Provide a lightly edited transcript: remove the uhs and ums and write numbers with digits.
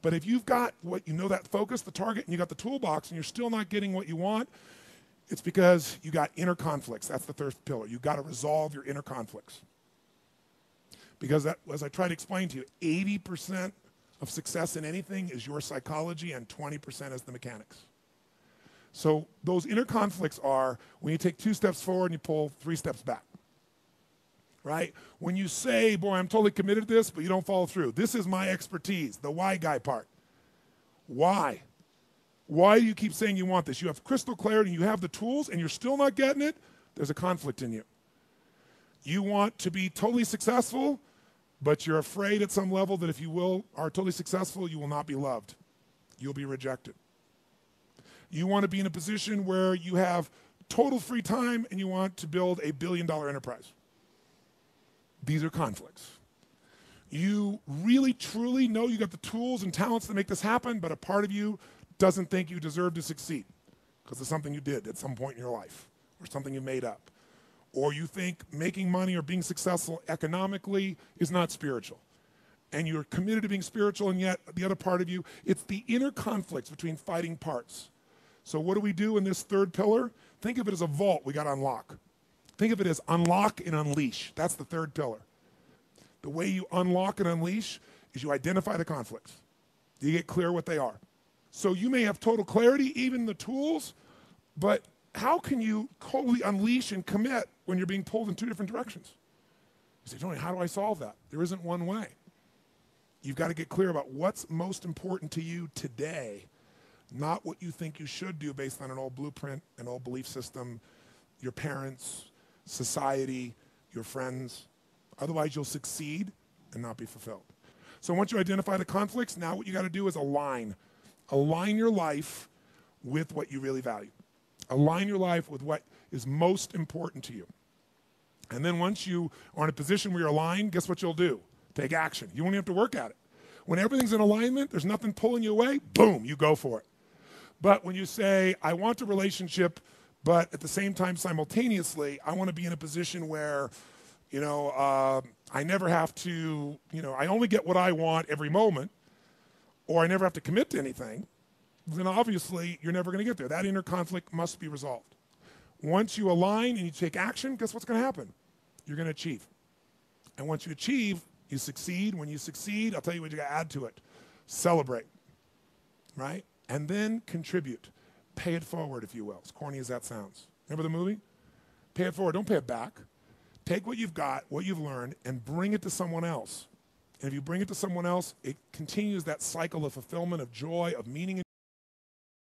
But if you've got what you know, that focus, the target, and you got the toolbox, and you're still not getting what you want, it's because you got inner conflicts. That's the third pillar. You've got to resolve your inner conflicts. Because that, as I try to explain to you, 80% of success in anything is your psychology and 20% is the mechanics. So those inner conflicts are when you take 2 steps forward and you pull 3 steps back. Right? When you say, boy, I'm totally committed to this, but you don't follow through. This is my expertise, the why guy part. Why? Why do you keep saying you want this? You have crystal clarity, and you have the tools, and you're still not getting it. There's a conflict in you. You want to be totally successful, but you're afraid at some level that if you are totally successful, you will not be loved. You'll be rejected. You want to be in a position where you have total free time, and you want to build a billion-dollar enterprise. These are conflicts. You really, truly know you got the tools and talents to make this happen, but a part of you doesn't think you deserve to succeed because it's something you did at some point in your life or something you made up. Or you think making money or being successful economically is not spiritual. And you're committed to being spiritual, and yet the other part of you, it's the inner conflicts between fighting parts. So what do we do in this third pillar? Think of it as a vault we got to unlock. Think of it as unlock and unleash. That's the third pillar. The way you unlock and unleash is you identify the conflicts. You get clear what they are. So you may have total clarity, even the tools, but how can you totally unleash and commit when you're being pulled in 2 different directions? You say, Tony, how do I solve that? There isn't one way. You've got to get clear about what's most important to you today, not what you think you should do based on an old blueprint, an old belief system, your parents, society, your friends. Otherwise, you'll succeed and not be fulfilled. So once you identify the conflicts, now what you got to do is align. Align your life with what you really value. Align your life with what is most important to you. And then once you are in a position where you're aligned, guess what you'll do? Take action. You won't even have to work at it. When everything's in alignment, there's nothing pulling you away, boom, you go for it. But when you say, I want a relationship, but at the same time, simultaneously, I want to be in a position where, I never have to, I only get what I want every moment, or I never have to commit to anything, then obviously you're never going to get there. That inner conflict must be resolved. Once you align and you take action, guess what's going to happen? You're going to achieve. And once you achieve, you succeed. When you succeed, I'll tell you what you got to add to it. Celebrate, right? And then contribute. Pay it forward, if you will, as corny as that sounds. Remember the movie? Pay it forward. Don't pay it back. Take what you've got, what you've learned, and bring it to someone else. And if you bring it to someone else, it continues that cycle of fulfillment, of joy, of meaning.